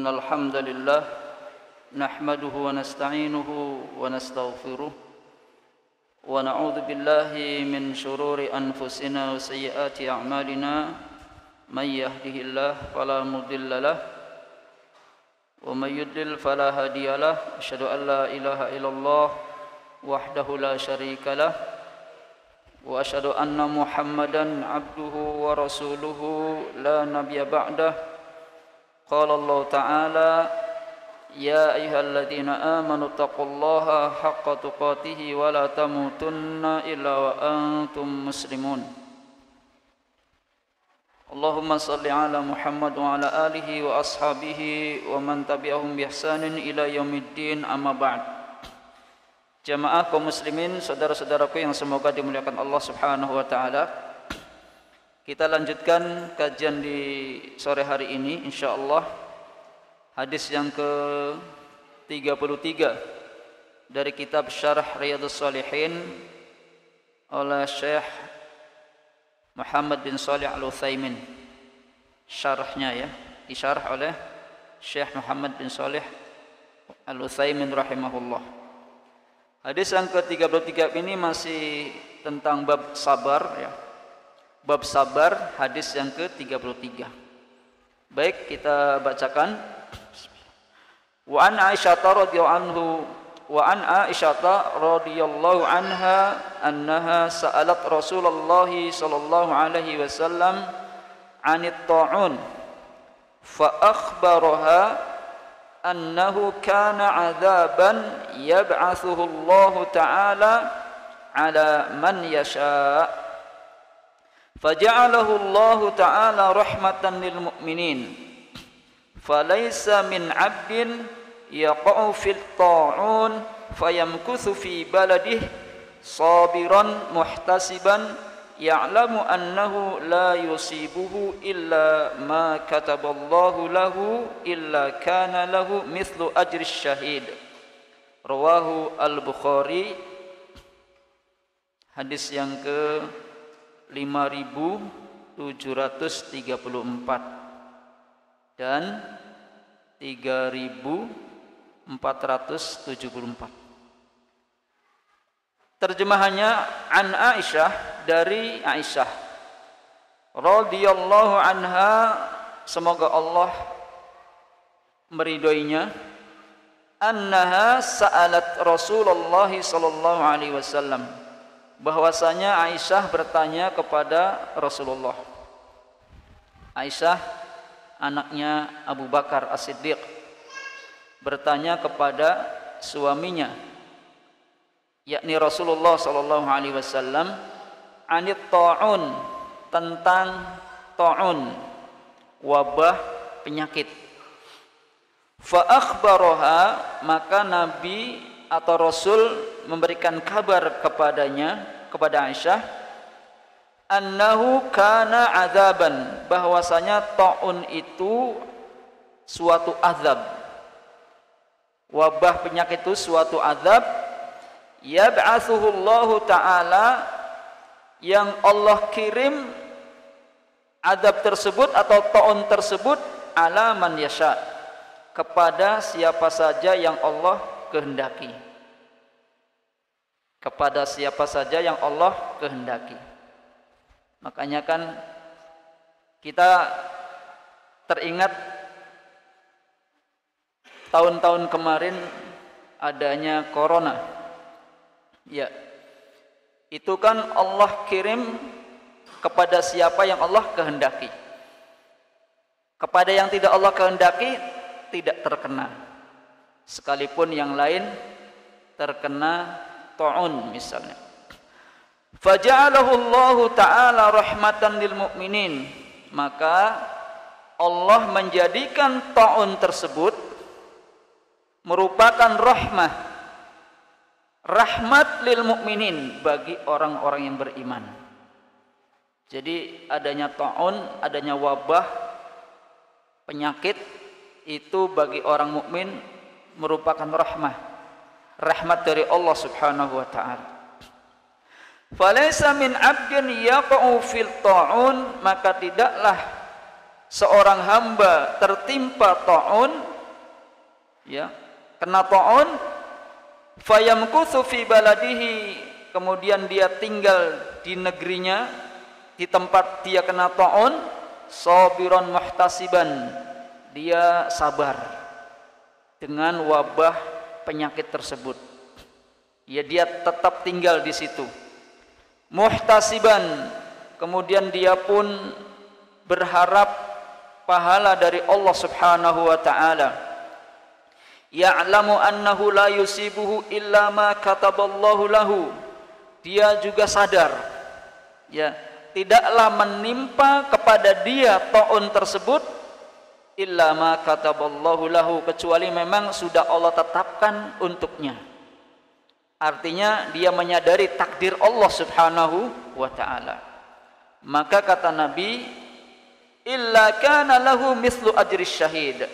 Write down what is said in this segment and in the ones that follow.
إن الحمد لله نحمده ونستعينه ونستغفره ونعوذ بالله من شرور أنفسنا وسيئات أعمالنا من يهده الله فلا مضل له ومن يضلل فلا هادي له أشهد أن لا إله إلا الله وحده لا شريك له وأشهد أن محمدا عبده ورسوله لا نبي بعده قال الله تعالى يا أيها الذين آمنوا اتقوا الله حق تقاته ولا تموتن إلا وأنتم مسلمون اللهم صل على محمد وعلى آله وأصحابه ومن تبعهم بإحسان إلى يوم الدين أما بعد. Jamaah kaum muslimin, saudara-saudaraku yang semoga dimuliakan Allah Subhanahu wa taala. Kita lanjutkan kajian di sore hari ini insyaallah. Hadis yang ke-33 dari kitab Syarah Riyadhus Shalihin oleh Syekh Muhammad bin Shalih Al-Utsaimin. Syarahnya ya, disyarah oleh Syekh Muhammad bin Shalih Al-Utsaimin rahimahullah. Hadis yang ke-33 ini masih tentang bab sabar ya. Bab sabar, hadis yang ke-33. Baik, kita bacakan. Wa an Aisyah radhiyallahu anha annaha sa'alat Rasulullah sallallahu alaihi wasallam 'anit ta'un fa akhbaraha annahu kana 'adzaban yab'atsuhu Allah ta'ala 'ala man yasha' faja'alahu Allah ta'ala rahmatan lil mu'minin falaysa min 'abdin yaqa'u fil ta'un fayamkuthu fi baladihi sabiran muhtasiban ya'lamu annahu la yusibuhu illa ma kataballahu lahu illa kana lahu mithlu ajri syahid. Rawahu Al-Bukhari. Hadis yang ke 5734 dan 3474. Terjemahannya an Aisyah, dari Aisyah radhiyallahu anha, semoga Allah meridhoinya, annaha sa'alat Rasulullah sallallahu alaihi wasallam, bahwasanya Aisyah bertanya kepada Rasulullah. Aisyah anaknya Abu Bakar As-Siddiq bertanya kepada suaminya, yakni Rasulullah sallallahu alaihi wasallam, anit ta'un, tentang ta'un, wabah penyakit. Fa akhbaraha, maka Nabi atau Rasul memberikan kabar kepadanya, kepada Aisyah, annahu kana adzaban, bahwasanya ta'un itu suatu azab. Wabah penyakit itu suatu azab, yab'atsuhu Allah ta'ala, yang Allah kirim azab tersebut atau ta'un tersebut, ala man yasha, kepada siapa saja yang Allah kehendaki. Kepada siapa saja yang Allah kehendaki. Makanya kan kita teringat tahun-tahun kemarin adanya corona. Ya, itu kan Allah kirim kepada siapa yang Allah kehendaki. Kepada yang tidak Allah kehendaki tidak terkena. Sekalipun yang lain terkena ta'un misalnya. Faja'alahu Allah ta'ala rahmatan lil mu'minin, maka Allah menjadikan ta'un tersebut merupakan rahmat lil mu'minin, bagi orang-orang yang beriman. Jadi adanya ta'un, adanya wabah penyakit itu bagi orang mukmin merupakan rahmat dari Allah Subhanahu wa taala. Falaysa min 'abdin yaqa'u fil ta'un, maka tidaklah seorang hamba tertimpa ta'un ya, kena ta'un, fayamkuthu fi baladihi, kemudian dia tinggal di negerinya, di tempat dia kena ta'un, sabiran muhtasiban, dia sabar dengan wabah penyakit tersebut. Ya, dia tetap tinggal di situ. Muhtasiban, kemudian dia pun berharap pahala dari Allah Subhanahu wa taala. Ya'lamu annahu la yusibuhu illa ma kataballahu lahu. Dia juga sadar, ya, tidaklah menimpa kepada dia ta'un tersebut illa ma kataballahu lahu, kecuali memang sudah Allah tetapkan untuknya. Artinya dia menyadari takdir Allah Subhanahu wa taala. Maka kata Nabi, illa kana lahu mithlu ajri syahid,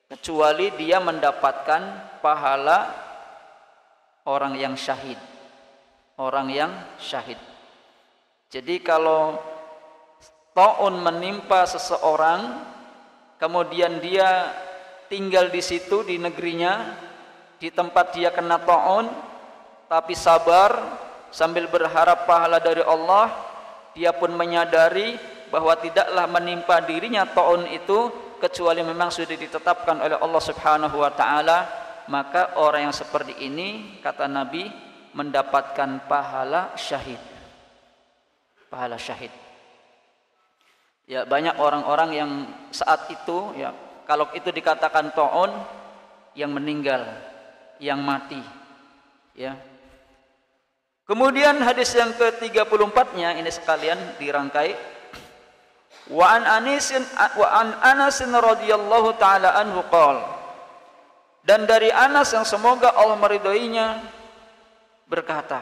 kecuali dia mendapatkan pahala orang yang syahid. Orang yang syahid. Jadi kalau ta'un menimpa seseorang, kemudian dia tinggal di situ di negerinya, di tempat dia kena ta'un, tapi sabar sambil berharap pahala dari Allah, dia pun menyadari bahwa tidaklah menimpa dirinya ta'un itu kecuali memang sudah ditetapkan oleh Allah Subhanahu wa taala, maka orang yang seperti ini kata Nabi mendapatkan pahala syahid. Pahala syahid. Ya, banyak orang-orang yang saat itu, ya, kalau itu dikatakan ta'un, yang meninggal, yang mati, ya. Kemudian hadis yang ke-34-nya ini sekalian dirangkai. Wa an Anas radhiyallahu taala anhu qala, dan dari Anas yang semoga Allah meridhoinya berkata,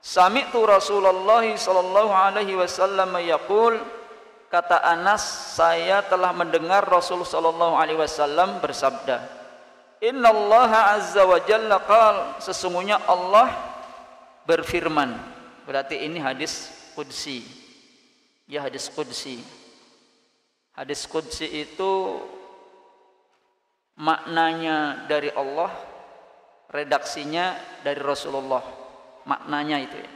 sami'tu Rasulullah sallallahu alaihi wasallam yaqul, kata Anas, saya telah mendengar Rasul sallallahu alaihi wasallam bersabda, innallaha azza wa jalla qala, sesungguhnya Allah berfirman. Berarti ini hadis qudsi. Ya, hadis qudsi. Hadis qudsi itu maknanya dari Allah, redaksinya dari Rasulullah. Maknanya itu ya.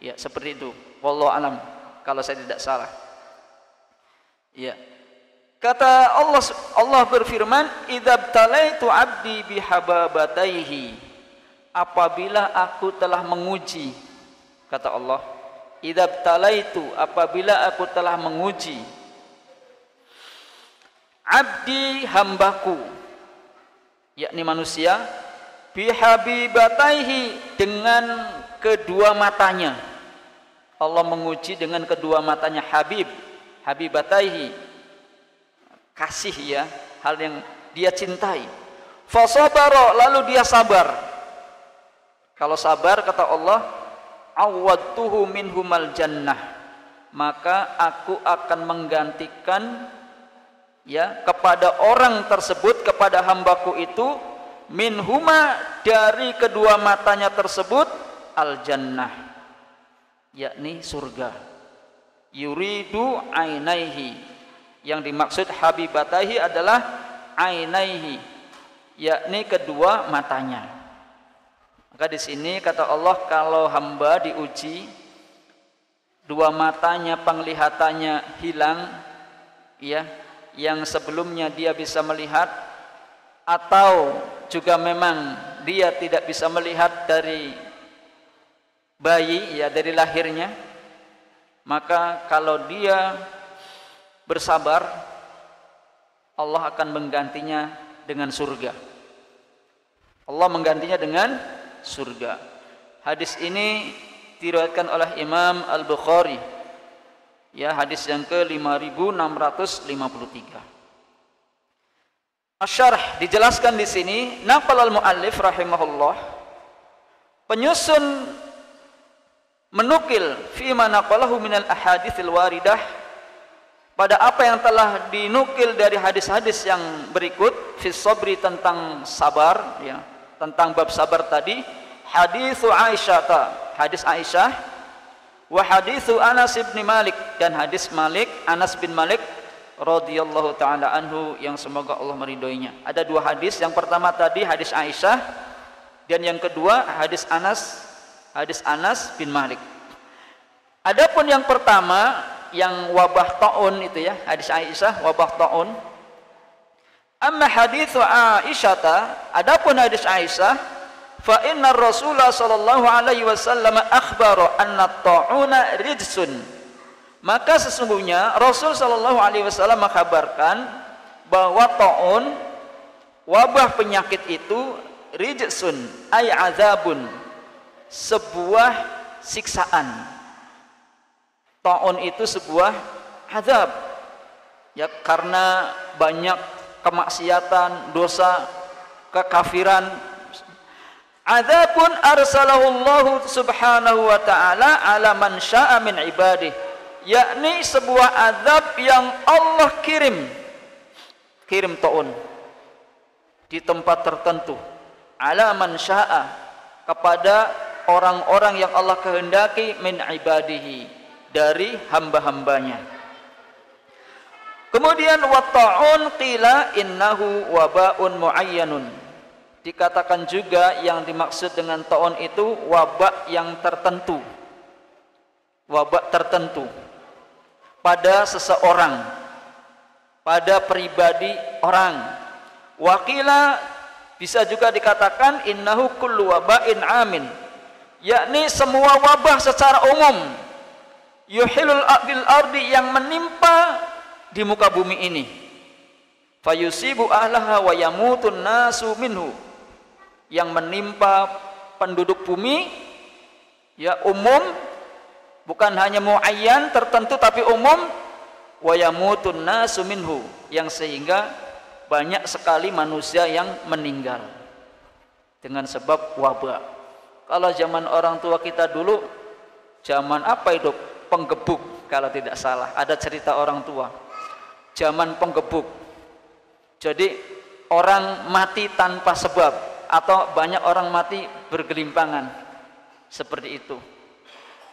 Ya, seperti itu. Wallahu alam kalau saya tidak salah. Ya. Kata Allah berfirman, idzabtalaitu 'abdi bihababataihi, apabila aku telah menguji, kata Allah, idzabtalaitu, apabila aku telah menguji, abdi, hambaku, yakni manusia, bihabibataihi, dengan kedua matanya. Allah menguji dengan kedua matanya. Habibataihi, kasih, ya, hal yang dia cintai. Fasabara, lalu dia sabar. Kalau sabar kata Allah, awadtuhu minhumal jannah, maka aku akan menggantikan, ya, kepada orang tersebut, kepada hambaku itu, minhuma, dari kedua matanya tersebut, al jannah, yakni surga. Yuridu ainaihi, yang dimaksud habibataihi adalah ainaihi, yakni kedua matanya. Maka di sini kata Allah, kalau hamba diuji, dua matanya penglihatannya hilang, ya, yang sebelumnya dia bisa melihat, atau juga memang dia tidak bisa melihat dari bayi, ya, dari lahirnya, maka kalau dia bersabar, Allah akan menggantinya dengan surga. Allah menggantinya dengan surga. Hadis ini diriwayatkan oleh Imam Al-Bukhari, ya, hadis yang ke-5653. Asyarh, dijelaskan di sini, naqal al-muallif rahimahullah, penyusun menukil fi ma naqalahu minal ahaditsil waridah, pada apa yang telah dinukil dari hadis-hadis yang berikut, fi sabri, tentang sabar, ya, tentang bab sabar tadi, haditsu Aisyah, hadis Aisyah, wa haditsu Anas bin Malik, dan hadis Anas bin Malik radhiyallahu taala anhu yang semoga Allah meridhoinya. Ada dua hadis, yang pertama tadi hadis Aisyah dan yang kedua hadis Anas bin Malik. Adapun yang pertama yang wabah taun itu ya, hadis Aisyah wabah taun. Amma haditsu Aisyah, adapun hadis Aisyah, fa inna Rasulullah sallallahu alaihi wasallam akhbara anna ta'una rijsun. Maka sesungguhnya Rasul sallallahu alaihi wasallam mengkabarkan bahwa taun, wabah penyakit itu rijsun ay azabun, sebuah siksaan. Taun itu sebuah azab. Ya, karena banyak kemaksiatan, dosa, kekafiran. Adzabun arsalahu Allah subhanahu wa ta'ala ala man sya'a min ibadih, yakni sebuah azab yang Allah kirim taun di tempat tertentu, ala man sya'a, kepada orang-orang yang Allah kehendaki, min ibadihi, dari hamba-hambanya. Kemudian wa ta'un qila innahu wabaun muayyanun, dikatakan juga yang dimaksud dengan taun itu wabak yang tertentu, wabak tertentu pada seseorang, pada pribadi orang. Wakila bisa juga dikatakan innahu kullu wabain amin, yakni semua wabah secara umum, yuhilul bil ardi, yang menimpa di muka bumi ini, fayusibu ahlaha wa yamutun nasu minhu, yang menimpa penduduk bumi, ya umum, bukan hanya muayyan tertentu tapi umum, wa yamutun nasu minhu, yang sehingga banyak sekali manusia yang meninggal dengan sebab wabah. Kalau zaman orang tua kita dulu, zaman apa itu, penggebuk kalau tidak salah, ada cerita orang tua, zaman penggebuk. Jadi orang mati tanpa sebab, atau banyak orang mati bergelimpangan, seperti itu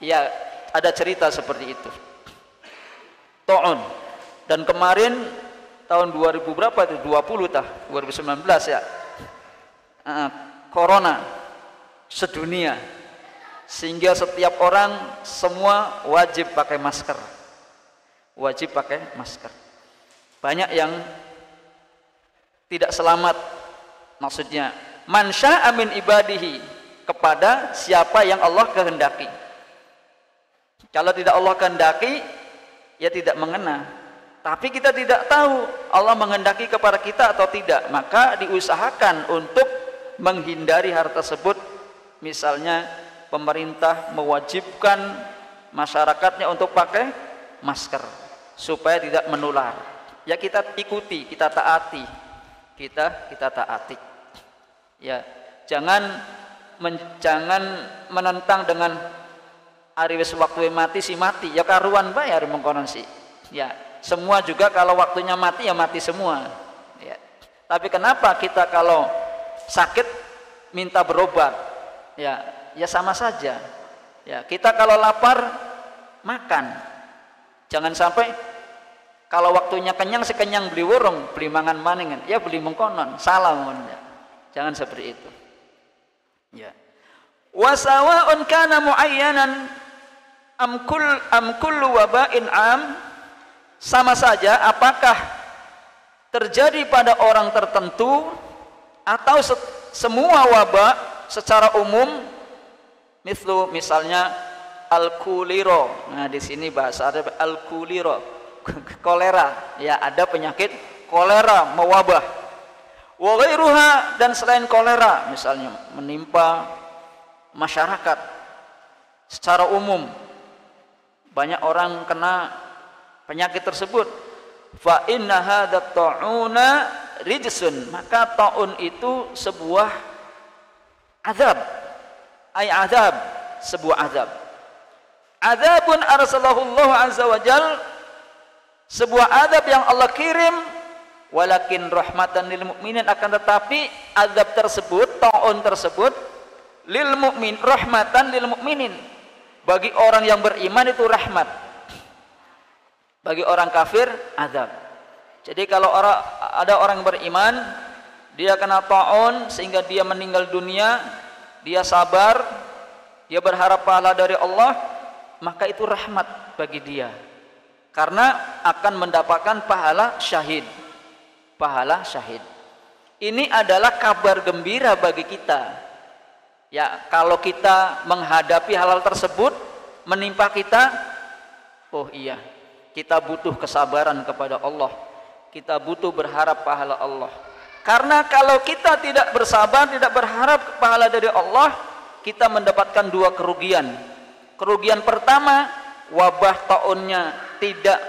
ya, ada cerita seperti itu, ta'un. Dan kemarin tahun 2000 berapa itu, 2019 ya, corona sedunia, sehingga setiap orang semua wajib pakai masker, banyak yang tidak selamat, maksudnya man sya'a min ibadihi, kepada siapa yang Allah kehendaki. Kalau tidak Allah kehendaki, ya tidak mengena. Tapi kita tidak tahu Allah menghendaki kepada kita atau tidak, maka diusahakan untuk menghindari hal tersebut. Misalnya pemerintah mewajibkan masyarakatnya untuk pakai masker supaya tidak menular. Ya kita ikuti, kita taati, kita taati. Ya, jangan menentang dengan ari wis waktu mati si mati, ya karuan bayar mengkonon sih. Ya, semua juga kalau waktunya mati ya mati semua. Ya. Tapi kenapa kita kalau sakit minta berobat? Ya, ya sama saja. Ya, kita kalau lapar makan. Jangan sampai kalau waktunya kenyang si kenyang beli warung, beli mangan maningan, ya beli mengkonon, salah mengkonon. Ya. Jangan seperti itu. Ya. Wa sawa'un kana muayyanan am kullu waba'in am, sama saja apakah terjadi pada orang tertentu atau semua wabah secara umum. Misalnya al-kuliro, nah di sini bahasa Arab al-kuliro, kolera, ya ada penyakit kolera mewabah. Wa ghairuha, dan selain kolera, misalnya menimpa masyarakat secara umum, banyak orang kena penyakit tersebut. Fa inna hadat ta'una rijsun, maka ta'un itu sebuah azab, azab, sebuah azab. Azabun arsalahu Allah azza wa jal, sebuah azab yang Allah kirim, walakin rahmatan lil mukminin, akan tetapi azab tersebut, ta'un tersebut, lil mukmin, rahmatan lil mukminin, bagi orang yang beriman itu rahmat, bagi orang kafir azab. Jadi kalau ada orang beriman, dia kena ta'un sehingga dia meninggal dunia, dia sabar, dia berharap pahala dari Allah, maka itu rahmat bagi dia. Karena akan mendapatkan pahala syahid. Pahala syahid. Ini adalah kabar gembira bagi kita. Ya, kalau kita menghadapi hal-hal tersebut menimpa kita, oh iya, kita butuh kesabaran kepada Allah. Kita butuh berharap pahala Allah. Karena kalau kita tidak bersabar, tidak berharap pahala dari Allah, kita mendapatkan dua kerugian. Kerugian pertama, wabah taunnya tidak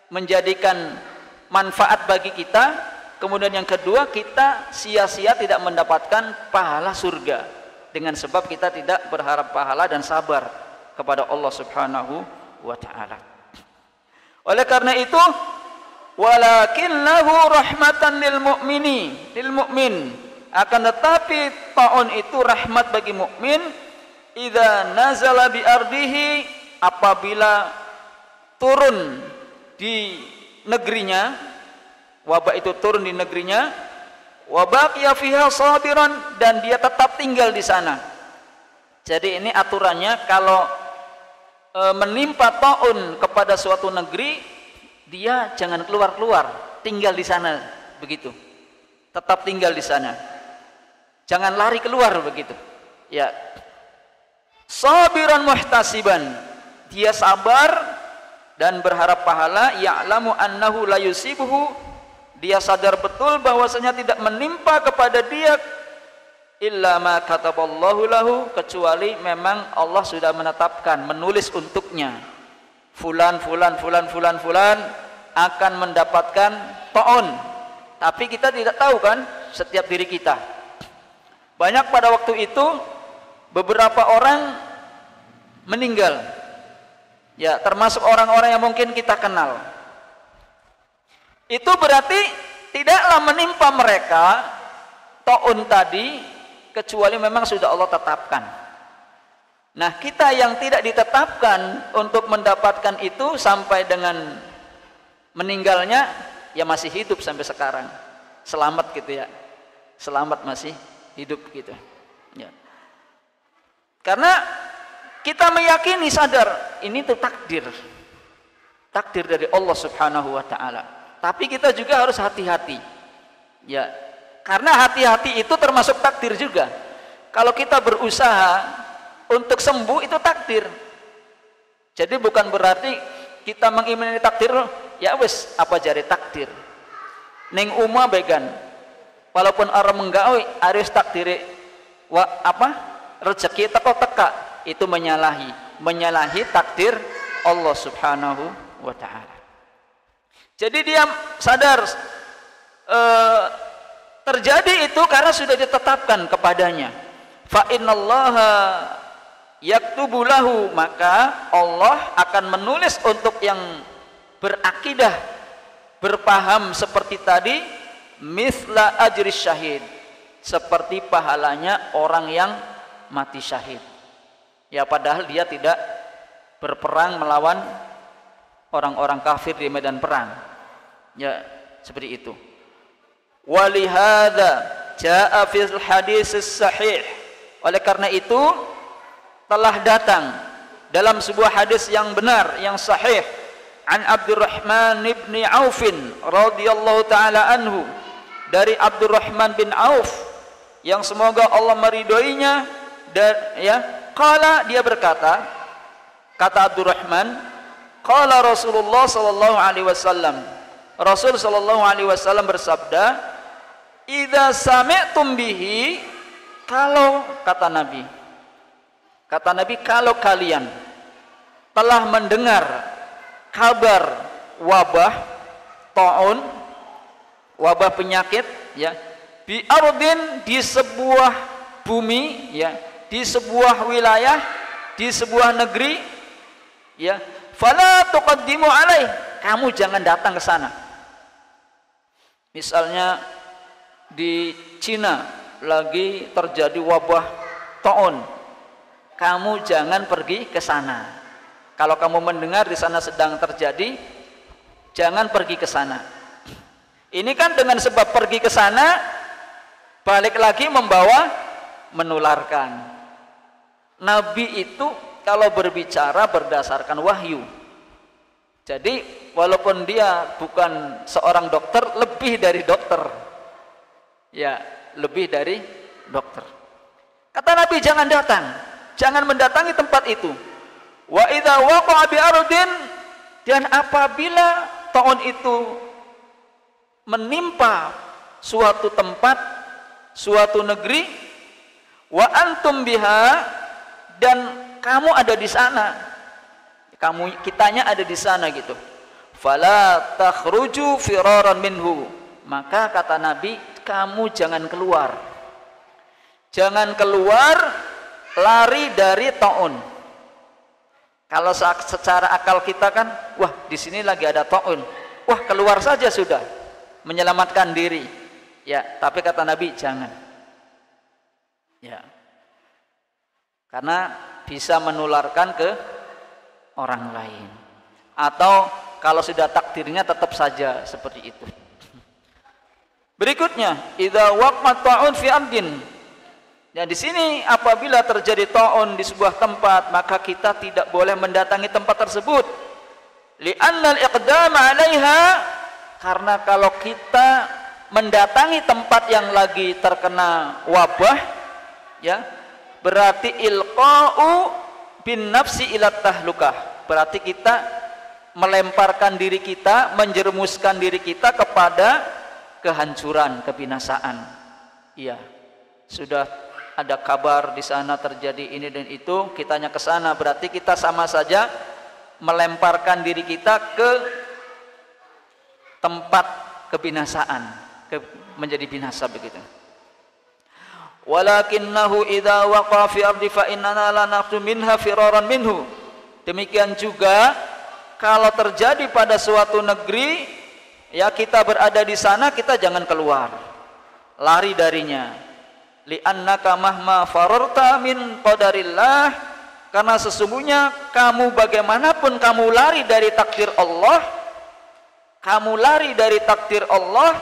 menjadikan manfaat bagi kita. Kemudian yang kedua, kita sia-sia tidak mendapatkan pahala surga dengan sebab kita tidak berharap pahala dan sabar kepada Allah Subhanahu wa ta'ala. Oleh karena itu, walakinnahu rahmatan lil mu'min, akan tetapi taun itu rahmat bagi mukmin idza nazala bi ardihi, apabila turun di negerinya, wabah itu turun di negerinya, wa baqiya fiha sabiran, dan dia tetap tinggal di sana. Jadi ini aturannya, kalau menimpa taun kepada suatu negeri, dia jangan keluar-keluar, tinggal di sana begitu. Tetap tinggal di sana. Jangan lari keluar begitu. Ya. Sabiran muhtasiban. Dia sabar dan berharap pahala, ya'lamu annahu la yusibuhu. Dia sadar betul bahwasanya tidak menimpa kepada dia illa ma kataballahu lahu, kecuali memang Allah sudah menetapkan, menulis untuknya. Fulan akan mendapatkan ta'un. Tapi kita tidak tahu kan setiap diri kita. Banyak pada waktu itu beberapa orang meninggal. Ya, termasuk orang-orang yang mungkin kita kenal. Itu berarti tidaklah menimpa mereka ta'un tadi kecuali memang sudah Allah tetapkan. Nah, kita yang tidak ditetapkan untuk mendapatkan itu sampai dengan meninggalnya, ya masih hidup sampai sekarang, selamat gitu ya, selamat masih hidup gitu ya. Karena kita meyakini, sadar ini tuh takdir dari Allah Subhanahu wa ta'ala. Tapi kita juga harus hati-hati ya, karena hati-hati itu termasuk takdir juga. Kalau kita berusaha untuk sembuh, itu takdir. Jadi bukan berarti kita mengimani takdir, ya wes apa jari takdir. Ning umma began. Walaupun orang menggawe harus takdiri rezeki teka, itu menyalahi takdir Allah Subhanahu wa ta'ala. Jadi dia sadar terjadi itu karena sudah ditetapkan kepadanya. Fa innallaha yaktubu lahu, maka Allah akan menulis untuk yang berakidah, berpaham seperti tadi, mithla ajris syahid, seperti pahalanya orang yang mati syahid. Ya, padahal dia tidak berperang melawan orang-orang kafir di medan perang. Ya, seperti itu. Walihada jaa fil hadis sahih. Oleh karena itu telah datang dalam sebuah hadis yang benar, yang sahih, an Abdurrahman bin Auf radhiyallahu taala anhu, dari Abdurrahman bin Auf yang semoga Allah meridhoinya, dan ya, qala, dia berkata, kata Abdurrahman, qala Rasulullah sallallahu alaihi wasallam, Rasul sallallahu alaihi wasallam bersabda, idza sami'tum bihi, kalau kata Nabi, kalau kalian telah mendengar kabar wabah ta'un, wabah penyakit ya, bi ardin, di sebuah bumi ya, di sebuah wilayah, di sebuah negeri ya, fala tuqaddimu alaih, kamu jangan datang ke sana. Misalnya di Cina lagi terjadi wabah ta'un, kamu jangan pergi ke sana. Kalau kamu mendengar di sana sedang terjadi, jangan pergi ke sana. Ini kan dengan sebab pergi ke sana, balik lagi membawa menularkan. Nabi itu kalau berbicara berdasarkan wahyu. Jadi walaupun dia bukan seorang dokter, lebih dari dokter. Ya, lebih dari dokter. Kata Nabi, jangan datang, jangan mendatangi tempat itu. Wa idza waqa'a bi ardin, dan apabila taun itu menimpa suatu tempat, suatu negeri, wa antum biha, dan kamu ada di sana, kitanya ada di sana gitu. Fala takhruju firaran minhu, maka kata Nabi, kamu jangan keluar. Jangan keluar lari dari taun. Kalau secara akal kita kan, wah di sini lagi ada taun, wah keluar saja sudah, menyelamatkan diri. Ya, tapi kata Nabi jangan. Ya, karena bisa menularkan ke orang lain. Atau kalau sudah takdirnya tetap saja seperti itu. Berikutnya, idza waqa'at ta'un fi ardin. Ya, di sini apabila terjadi ta'un di sebuah tempat, maka kita tidak boleh mendatangi tempat tersebut. Li'anna al-iqdama 'alaiha, karena kalau kita mendatangi tempat yang lagi terkena wabah, ya, berarti ilqa'u bin nafsi ila tahlukah. Berarti kita melemparkan diri kita, menjerumuskan diri kita kepada kehancuran, kebinasaan. Iya, sudah ada kabar di sana terjadi ini dan itu, kitanya ke sana, berarti kita sama saja melemparkan diri kita ke tempat kebinasaan, menjadi binasa begitu. Walakinnahu idza waqa fi ardi fa innana la naqtu minha firaran minhu. Demikian juga kalau terjadi pada suatu negeri, ya kita berada di sana, kita jangan keluar, lari darinya. Li'annaka mahma fararta min qadarillah, karena sesungguhnya kamu bagaimanapun kamu lari dari takdir Allah, kamu lari dari takdir Allah,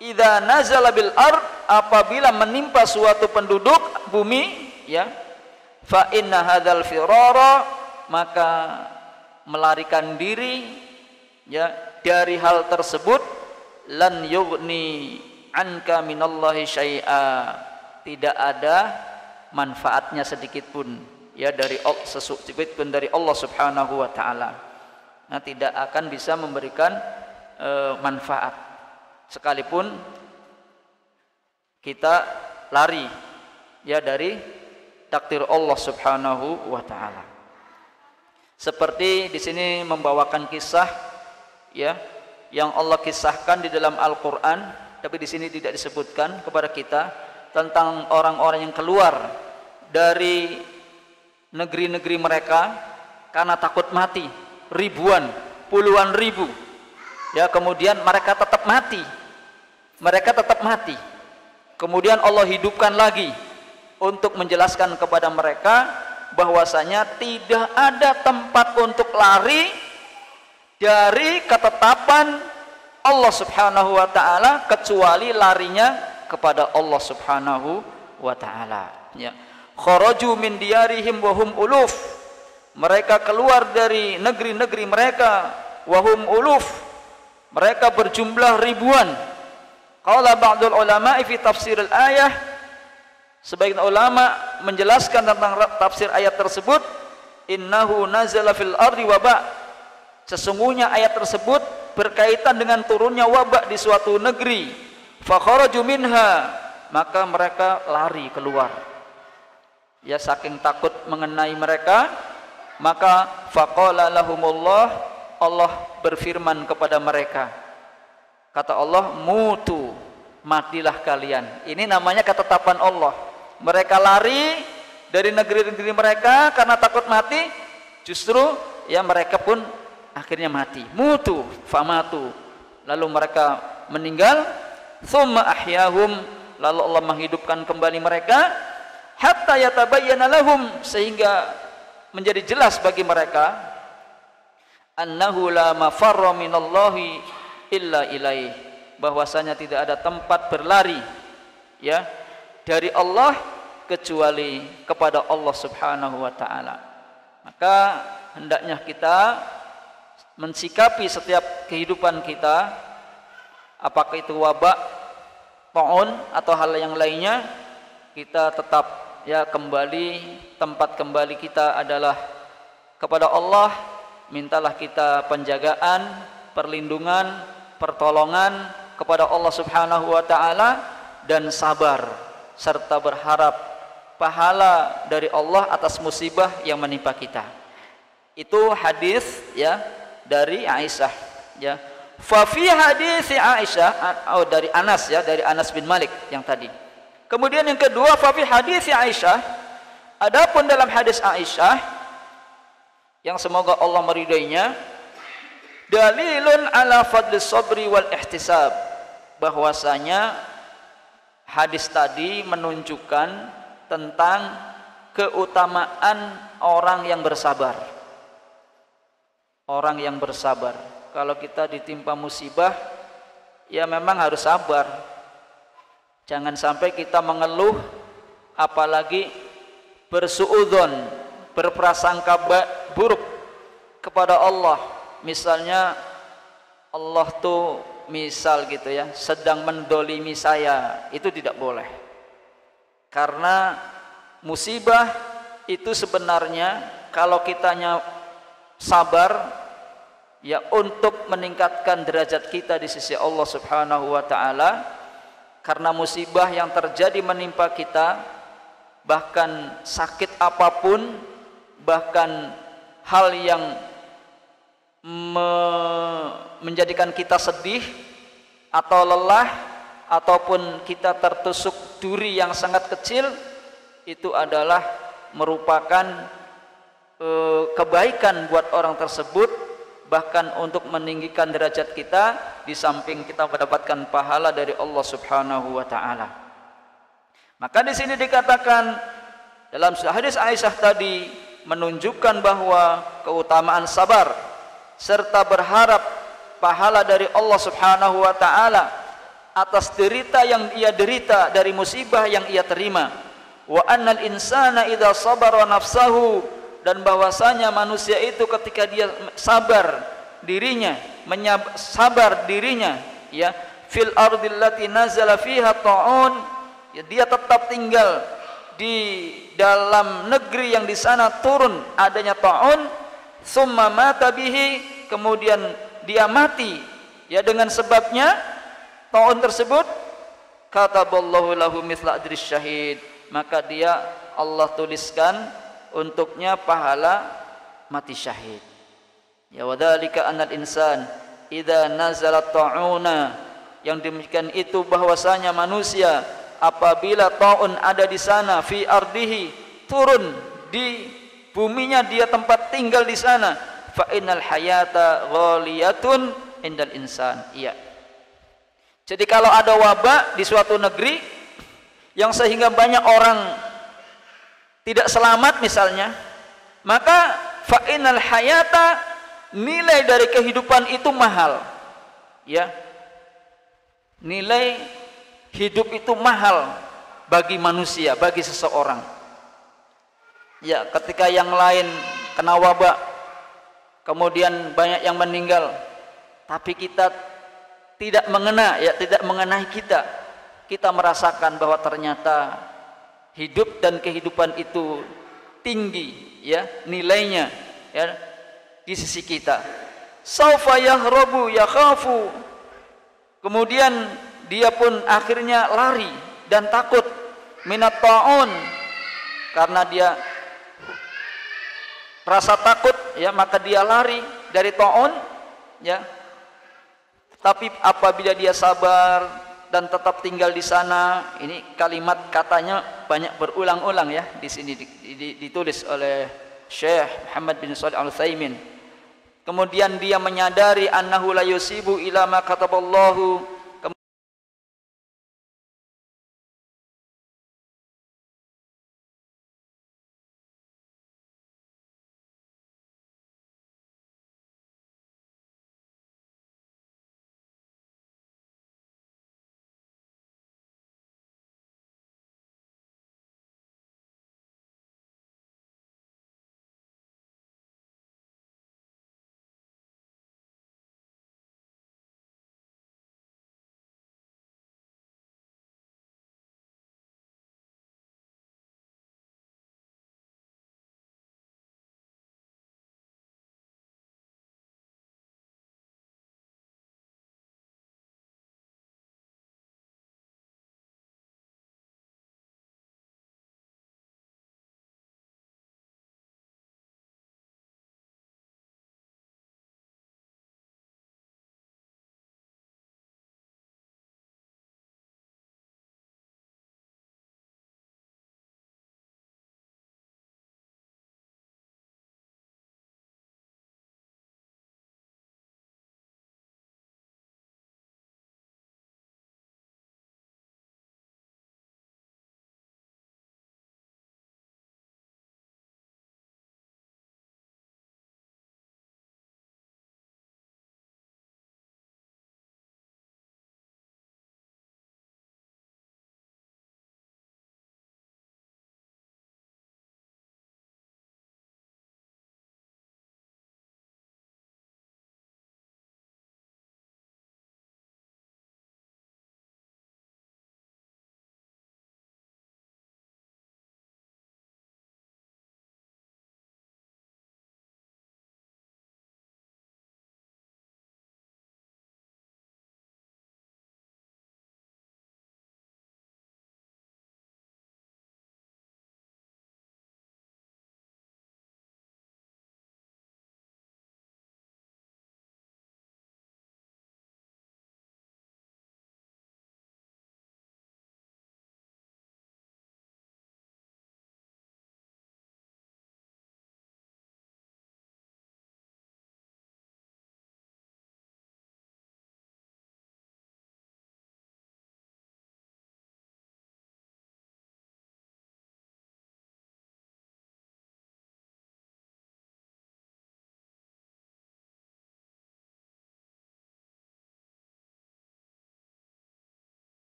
idza nazala bil ard, apabila menimpa suatu penduduk bumi, ya, fa inna hadzal firara, maka melarikan diri, ya, dari hal tersebut, lan yughni anka minallahi syai'a, tidak ada manfaatnya sedikit pun, ya, dari sedikit pun dari Allah Subhanahu wa taala. Nah, tidak akan bisa memberikan manfaat sekalipun kita lari, ya, dari takdir Allah Subhanahu wa taala. Seperti di sini membawakan kisah, ya, yang Allah kisahkan di dalam Al-Qur'an, tapi di sini tidak disebutkan kepada kita, tentang orang-orang yang keluar dari negeri-negeri mereka karena takut mati, ribuan, puluhan ribu, ya, kemudian mereka tetap mati, kemudian Allah hidupkan lagi untuk menjelaskan kepada mereka bahwasanya tidak ada tempat untuk lari dari ketetapan Allah Subhanahu wa taala kecuali larinya kepada Allah Subhanahu wa taala. Ya. Kharaju min diyarihim wa hum uluf. Mereka keluar dari negeri-negeri mereka, wa hum uluf. Mereka berjumlah ribuan. Qala ba'dul ulama fi tafsir al-ayah, sebagian ulama menjelaskan tentang tafsir ayat tersebut, innahu nazala fil ardi waba. Sesungguhnya ayat tersebut berkaitan dengan turunnya wabak di suatu negeri. Fakharaju minha, maka mereka lari keluar, ya, saking takut mengenai mereka. Maka faqala lahumullah, Allah berfirman kepada mereka, kata Allah, mutu, matilah kalian. Ini namanya ketetapan Allah. Mereka lari dari negeri-negeri mereka karena takut mati, justru, ya, mereka pun akhirnya mati. Mutu famatu, lalu mereka meninggal. Tsumma ahyahum, lalu Allah menghidupkan kembali mereka, hatta yatabayyana lahum, sehingga menjadi jelas bagi mereka, annahu la mafarra minallahi illa ilaih, bahwasanya tidak ada tempat berlari ya dari Allah kecuali kepada Allah Subhanahu wa taala. Maka hendaknya kita mensikapi setiap kehidupan kita, apakah itu wabak, taun atau hal yang lainnya, kita tetap ya kembali, tempat kembali kita adalah kepada Allah. Mintalah kita penjagaan, perlindungan, pertolongan kepada Allah Subhanahu wa taala, dan sabar serta berharap pahala dari Allah atas musibah yang menimpa kita. Itu hadis ya dari Aisyah ya. Fa fi hadis Aisyah dari Anas ya, dari Anas bin Malik yang tadi. Kemudian yang kedua, fa fi hadis Aisyah, adapun dalam hadis Aisyah yang semoga Allah meridainya, dalilun ala fadli sabri wal ihtisab, bahwasanya hadis tadi menunjukkan tentang keutamaan orang yang bersabar. Orang yang bersabar, kalau kita ditimpa musibah ya memang harus sabar. Jangan sampai kita mengeluh, apalagi bersuudzon, berprasangka buruk kepada Allah. Misalnya Allah tuh misal gitu ya sedang mendolimi saya, itu tidak boleh. Karena musibah itu sebenarnya kalau kitanya sabar ya untuk meningkatkan derajat kita di sisi Allah Subhanahu wa taala. Karena musibah yang terjadi menimpa kita, bahkan sakit apapun, bahkan hal yang menjadikan kita sedih atau lelah, ataupun kita tertusuk duri yang sangat kecil, itu adalah merupakan kebaikan buat orang tersebut, bahkan untuk meninggikan derajat kita, di samping kita mendapatkan pahala dari Allah Subhanahu wa taala. Maka di sini dikatakan dalam hadis Aisyah tadi menunjukkan bahwa keutamaan sabar serta berharap pahala dari Allah Subhanahu wa taala atas derita yang ia derita dari musibah yang ia terima. Wa annal insana idza sabara nafsahu, dan bahwasanya manusia itu ketika dia sabar dirinya, sabar dirinya ya, fil ardil lati nazala fiha ta'un, ya dia tetap tinggal di dalam negeri yang di sana turun adanya ta'un, summa mata bihi, kemudian dia mati ya dengan sebabnya ta'un tersebut, kataballahu lahu mithla ajris syahid, maka dia Allah tuliskan untuknya pahala mati syahid. Ya wadzalika annal insan idza nazala ta'una, yang demikian itu bahwasanya manusia apabila ta'un ada di sana, fi ardihi, turun di buminya dia tempat tinggal di sana, fa innal hayata ghaliyatun indal insan. Iya. Jadi kalau ada wabak di suatu negeri yang sehingga banyak orang tidak selamat misalnya, maka fa innal hayata, nilai dari kehidupan itu mahal. Ya. Nilai hidup itu mahal bagi manusia, bagi seseorang. Ya, ketika yang lain kena wabak, kemudian banyak yang meninggal, tapi kita tidak mengena, ya tidak mengenai kita. Kita merasakan bahwa ternyata hidup dan kehidupan itu tinggi ya nilainya ya di sisi kita. Saufa yahrabu yakhafu, kemudian dia pun akhirnya lari dan takut, minat ta'un, karena dia rasa takut ya maka dia lari dari ta'un ya. Tapi apabila dia sabar dan tetap tinggal di sana, ini kalimat katanya banyak berulang-ulang ya di sini ditulis oleh Syekh Muhammad bin Shalih Al-Utsaimin. Kemudian dia menyadari annahu la yusibu ila ma kataballahu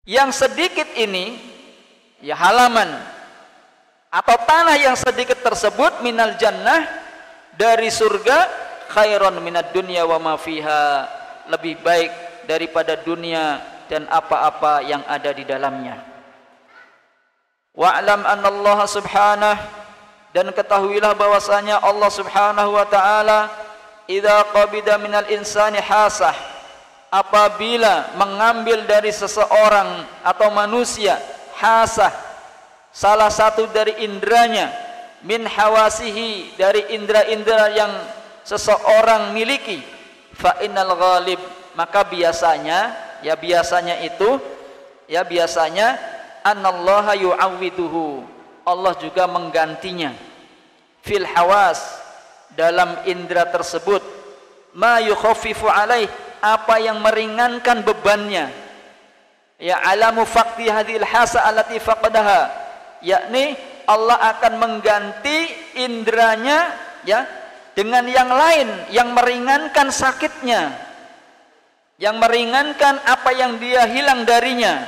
Yang sedikit ini, ya halaman atau tanah yang sedikit tersebut minal jannah, dari surga, khairon minad dunya wa ma fiha, lebih baik daripada dunia dan apa-apa yang ada di dalamnya. Wa'lam anna Allah subhanahu, dan ketahuilah bahwasanya Allah subhanahu wa ta'ala idza qabida minal insani hasah, apabila mengambil dari seseorang atau manusia hasah, salah satu dari indranya, min hawasihi, dari indra-indra yang seseorang miliki, fa innal ghalib, maka biasanya anallaha yu'awwiduhu, Allah juga menggantinya, fil hawas, dalam indra tersebut, ma yukhaffifu alaih, apa yang meringankan bebannya, ya alamu faqdi hadhil hasa allati faqadaha, yakni Allah akan mengganti indranya ya dengan yang lain yang meringankan sakitnya, yang meringankan apa yang dia hilang darinya.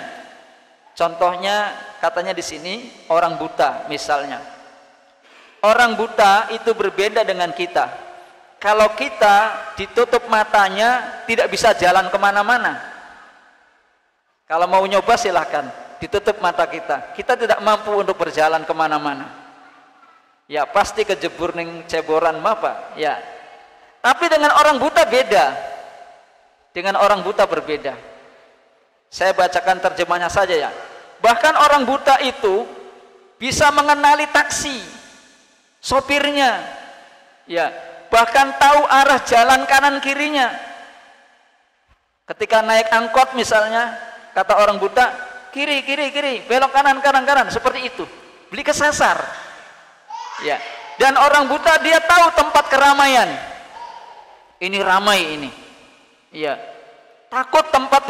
Contohnya katanya di sini orang buta misalnya. Orang buta itu berbeda dengan kita. Kalau kita ditutup matanya tidak bisa jalan kemana-mana. Kalau mau nyoba silahkan, ditutup mata kita. Kita tidak mampu untuk berjalan kemana-mana. Ya pasti kejebur ning ceboran apa? Ya. Tapi dengan orang buta beda. Dengan orang buta berbeda. Saya bacakan terjemahnya saja ya. Bahkan orang buta itu bisa mengenali taksi, sopirnya, ya, bahkan tahu arah jalan kanan kirinya. Ketika naik angkot misalnya, kata orang buta, kiri, belok kanan, seperti itu. Beli kesasar. Ya. Dan orang buta dia tahu tempat keramaian. Ini ramai ini. Ya. Takut tempat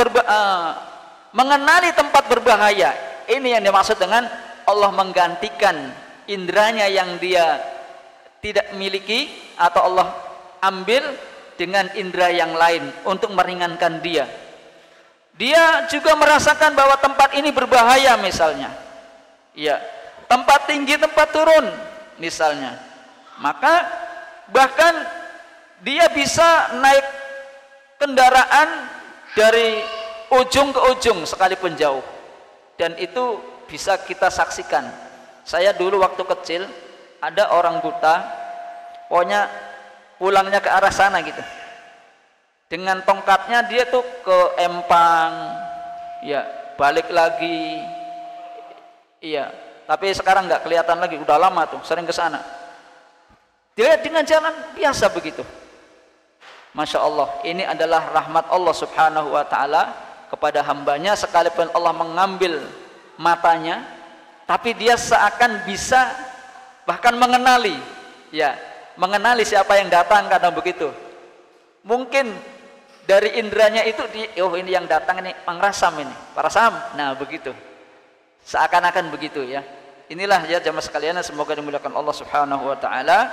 mengenali tempat berbahaya. Ini yang dimaksud dengan Allah menggantikan indranya yang dia tidak miliki atau Allah ambil dengan indra yang lain untuk meringankan dia. Dia juga merasakan bahwa tempat ini berbahaya misalnya. Ya, tempat tinggi, tempat turun misalnya. Maka bahkan dia bisa naik kendaraan dari ujung ke ujung sekalipun jauh, dan itu bisa kita saksikan. Saya dulu waktu kecil ada orang buta, pokoknya pulangnya ke arah sana gitu, dengan tongkatnya dia tuh ke Empang, ya balik lagi, iya. Tapi sekarang nggak kelihatan lagi, udah lama tuh sering ke sana. Dia dengan jalan biasa begitu. Masya Allah, ini adalah rahmat Allah subhanahu wa ta'ala kepada hambanya. Sekalipun Allah mengambil matanya, tapi dia seakan bisa bahkan mengenali, ya, mengenali siapa yang datang, kadang begitu. Mungkin dari indranya itu oh ini yang datang ini Pangrasam ini, Parasam. Nah begitu, seakan-akan begitu ya. Inilah ya jamaah sekalian, semoga dimuliakan Allah subhanahu wa ta'ala.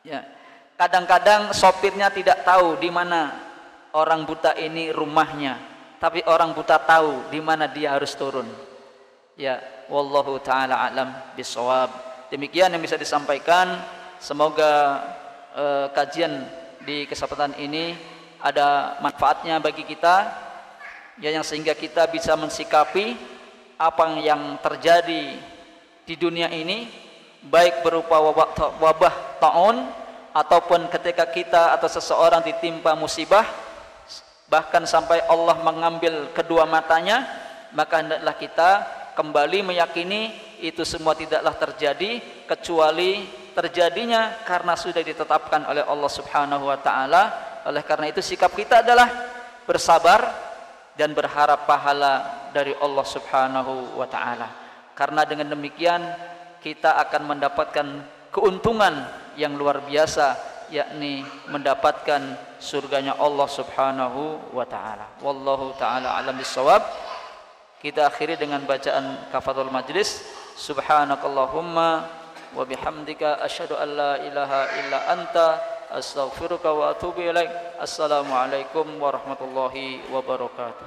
Ya, kadang-kadang sopirnya tidak tahu di mana orang buta ini rumahnya, tapi orang buta tahu di mana dia harus turun. Ya, wallahu taala alam bisawab. Demikian yang bisa disampaikan. Semoga kajian di kesempatan ini ada manfaatnya bagi kita, ya, yang sehingga kita bisa mensikapi apa yang terjadi di dunia ini, baik berupa wabah taun ataupun ketika kita atau seseorang ditimpa musibah, bahkan sampai Allah mengambil kedua matanya, maka hendaklah kita kembali meyakini itu semua tidaklah terjadi kecuali terjadinya karena sudah ditetapkan oleh Allah subhanahu wa ta'ala. Oleh karena itu sikap kita adalah bersabar dan berharap pahala dari Allah subhanahu wa ta'ala, karena dengan demikian kita akan mendapatkan keuntungan yang luar biasa, yakni mendapatkan surganya Allah subhanahu wa ta'ala. Wallahu ta'ala alam bisawab. Kita akhiri dengan bacaan kafaratul majlis. Subhanakallahumma wa bihamdika asyhadu an la ilaha illa anta astaghfiruka wa atubu ilaik. Assalamualaikum warahmatullahi wabarakatuh.